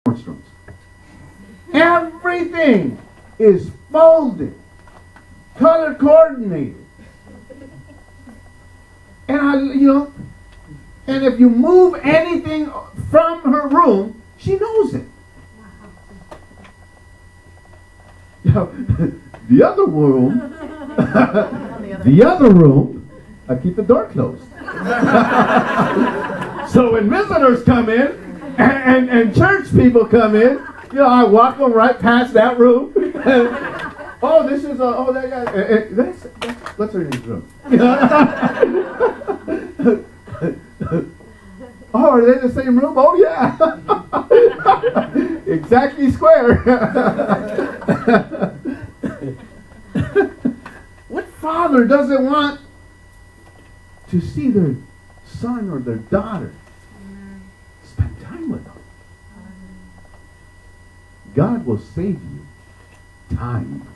Nordstrom's. Everything is folded, color coordinated. And and if you move anything from her room, she knows it. The other room, I keep the door closed. So when visitors come in and church people come in, I walk them right past that room. Oh, this is that guy. Let's her in his room. Oh, are they in the same room? Oh, yeah. Exactly square. What father doesn't want to see their son or their daughter spend time with them? God will save you time.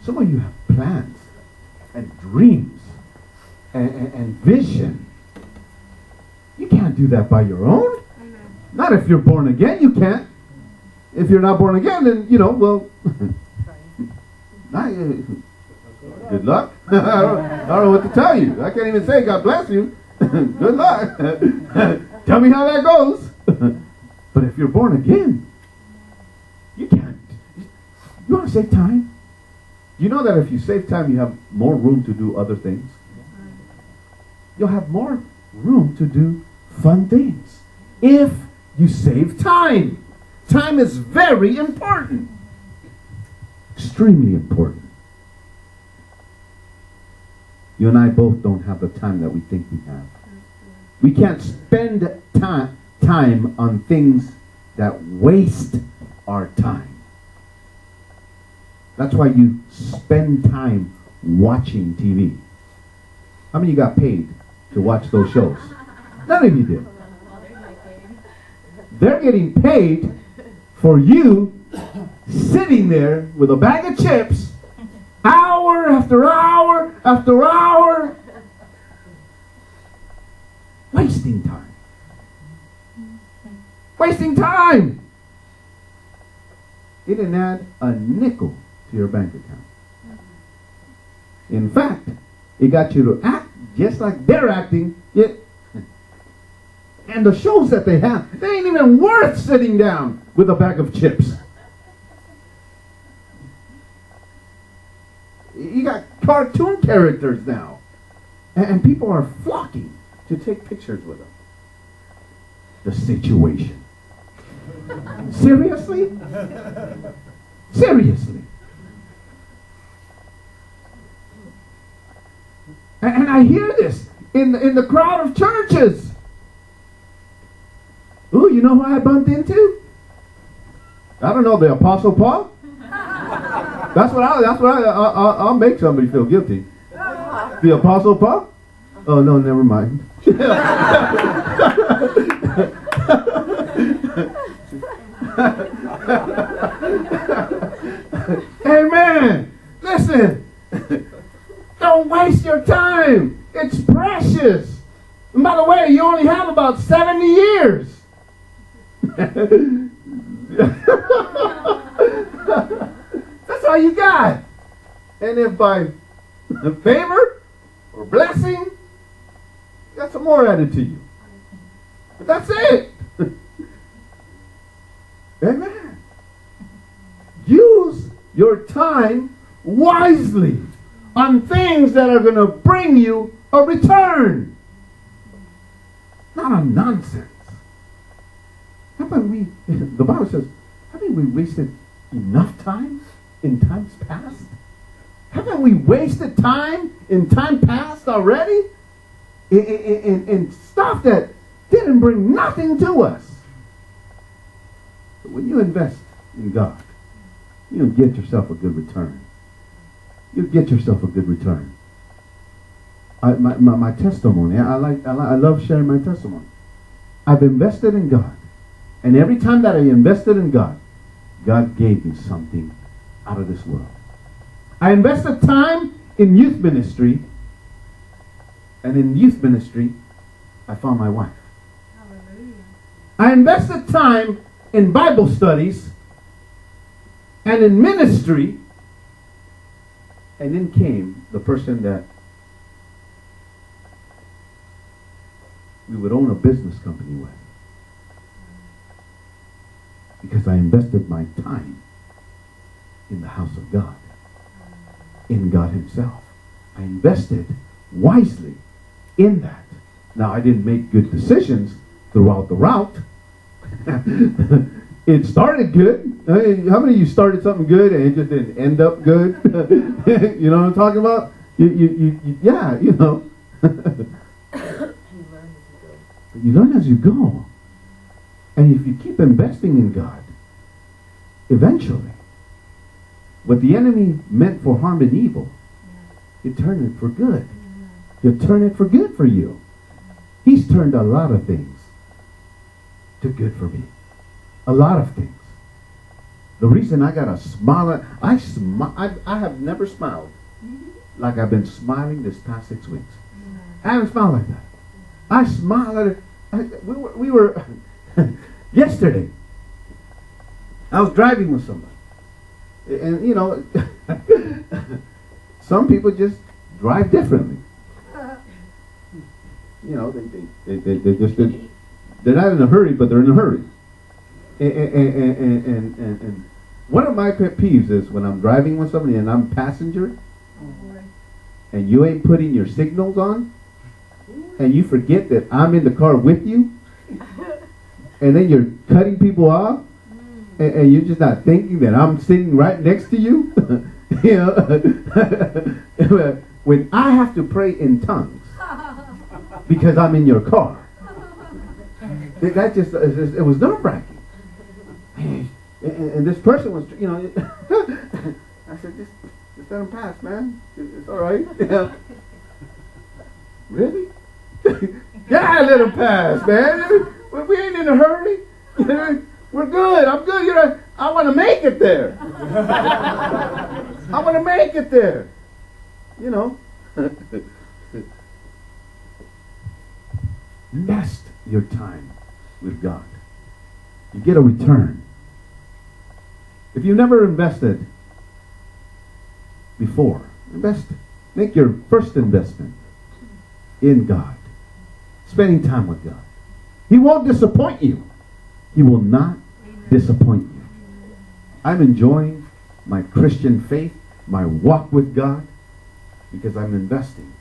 Some of you have plans and dreams and vision. You can't do that by your own. Not if you're born again, you can't. If you're not born again, then, good luck. I don't know what to tell you. I can't even say God bless you. Good luck. Tell me how that goes. But if you're born again, you can't. You want to save time? You know that if you save time, you have more room to do other things. You'll have more room to do fun things if you save time. Time is very important. Extremely important. You and I both don't have the time that we think we have. We can't spend time on things that waste our time. That's why you spend time watching TV. How many of you got paid to watch those shows? None of you did. They're getting paid for you sitting there with a bag of chips hour after hour after hour, wasting time. Wasting time. It didn't add a nickel to your bank account. In fact, it got you to act just like they're acting. And the shows that they have, they ain't even worth sitting down with a bag of chips. You got cartoon characters now. And people are flocking to take pictures with them. The situation. Seriously? Seriously. And I hear this in the crowd of churches. Ooh, you know who I bumped into? I don't know, the Apostle Paul? I'll make somebody feel guilty. The Apostle Paul? Oh, no, never mind. Amen. Listen. Don't waste your time. It's precious. And by the way, you only have about 70 years. That's all you got. And if by favor or blessing, you got some more added to you. But that's it. Amen. Use your time wisely on things that are going to bring you a return. Not on nonsense. The Bible says, haven't we wasted enough time in times past? Haven't we wasted time in time past already? In stuff that didn't bring nothing to us. But when you invest in God, you'll get yourself a good return. You'll get yourself a good return. My testimony, I love sharing my testimony. I've invested in God. And every time that I invested in God, God gave me something out of this world. I invested time in youth ministry. And in youth ministry, I found my wife. Hallelujah. I invested time in Bible studies and in ministry, and then came the person that we would own a business company with. Because I invested my time in the house of God, in God Himself. I invested wisely in that. Now, I didn't make good decisions throughout the route. It started good. I mean, how many of you started something good and it just didn't end up good? You know what I'm talking about? Yeah, you know. You learn as you go. And if you keep investing in God, eventually, what the enemy meant for harm and evil, you turn it for good. You turn it for good for you. He's turned a lot of things to good for me. A lot of things. The reason I got a smile, I have never smiled like I've been smiling this past 6 weeks. I haven't smiled like that. I smile at it. We were yesterday. I was driving with somebody, and you know, some people just drive differently. You know, they just they're not in a hurry, but they're in a hurry. And one of my pet peeves is when I'm driving with somebody and I'm passenger, and you ain't putting your signals on, and you forget that I'm in the car with you, and then you're cutting people off, and you're just not thinking that I'm sitting right next to you. You know, when I have to pray in tongues because I'm in your car, that just it was nerve-wracking. And this person was, you know, I said, just let him pass, man. It's all right. You know. Really? Yeah, let him pass, man. We ain't in a hurry. We're good. I'm good. You know, I want to make it there. I want to make it there. You know. Invest your time with God. You get a return. If you've never invested before, invest. Make your first investment in God. Spending time with God. He won't disappoint you. He will not disappoint you. I'm enjoying my Christian faith, my walk with God, because I'm investing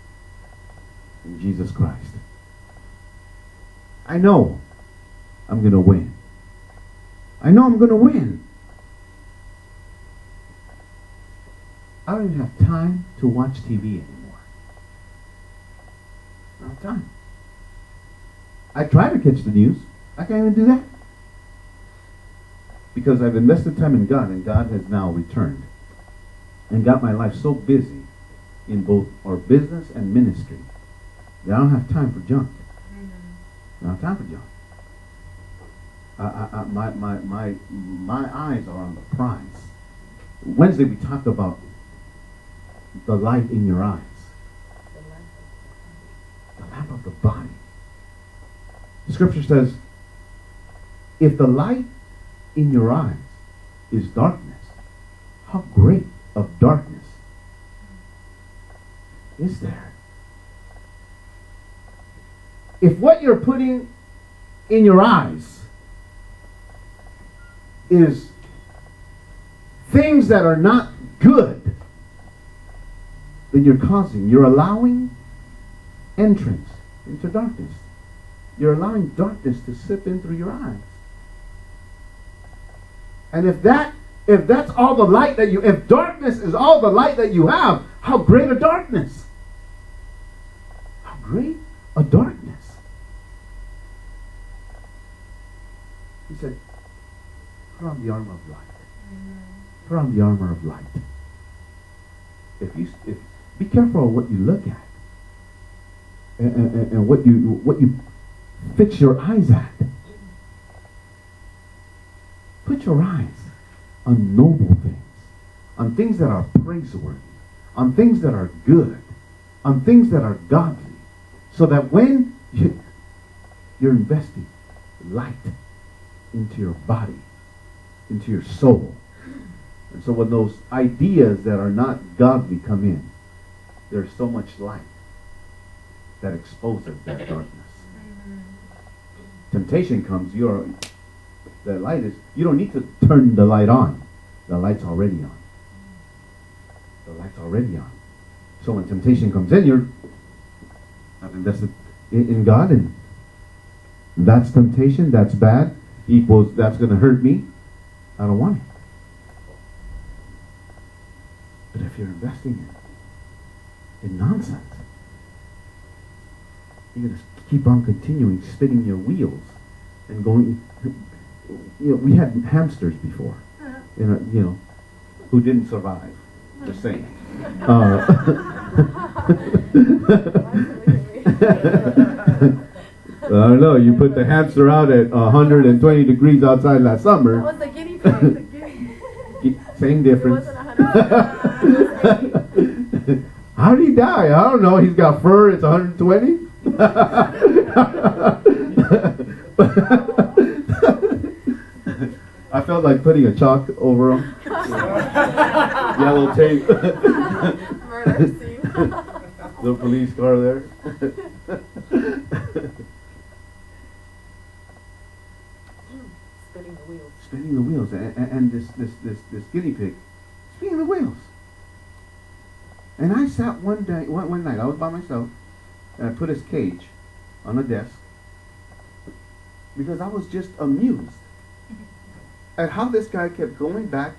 in Jesus Christ. I know I'm going to win. I know I'm going to win. I don't even have time to watch TV anymore. I don't have time. I try to catch the news. I can't even do that. Because I've invested time in God, and God has now returned and got my life so busy in both our business and ministry that I don't have time for junk. I don't have time for junk. My eyes are on the prize. Wednesday we talked about the light in your eyes. The lamp of the body. Scripture says, if the light in your eyes is darkness, how great of darkness is there? If what you're putting in your eyes is things that are not good, then you're allowing entrance into darkness. You're allowing darkness to slip in through your eyes. And if that's all the light that if darkness is all the light that you have, how great a darkness. How great a darkness. He said, put on the armor of light. Put on the armor of light. Be careful of what you look at. And what you fix your eyes at. Put your eyes on noble things, on things that are praiseworthy, on things that are good, on things that are godly, so that when you're investing light into your body, into your soul. And so when those ideas that are not godly come in, there's so much light that exposes that darkness. Temptation comes, the light is, you don't need to turn the light on. The light's already on. The light's already on. So when temptation comes in, I've invested in God, and that's temptation, that's bad, equals that's going to hurt me. I don't want it. But if you're investing in nonsense, you're going to keep on continuing spinning your wheels and going. We had hamsters before, who didn't survive. Just saying. I don't know. You put the hamster out at 120 degrees outside last summer. That was the guinea pig. Same difference. It wasn't 100. How did he die? I don't know. He's got fur. It's 120. I felt like putting a chalk over him. Yellow tape. Murder scene. The police car there. Spinning the wheels. Spinning the wheels, and this guinea pig spinning the wheels. And I sat one night, I was by myself, and I put his cage on a desk because I was just amused at how this guy kept going back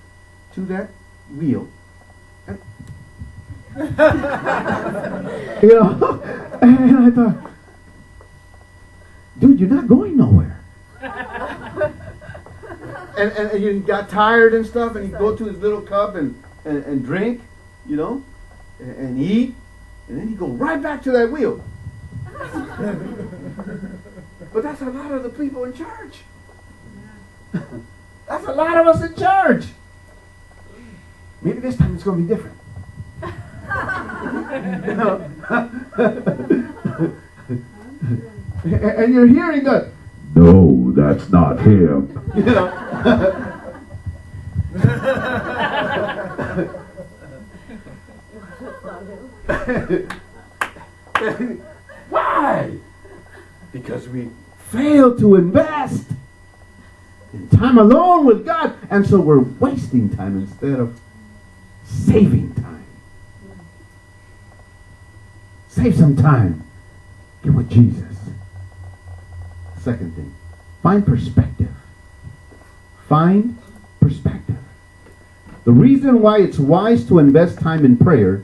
to that wheel. And, and I thought, dude, you're not going nowhere. And he got tired and stuff, and he'd go to his little cup and drink, and eat, and then he'd go right back to that wheel. But that's a lot of the people in church. That's a lot of us in church. Maybe this time it's going to be different. And you're hearing that. No, that's not him. Why? Because we fail to invest in time alone with God, and so we're wasting time instead of saving time. Save some time. Get with Jesus. Second thing, find perspective. Find perspective. The reason why it's wise to invest time in prayer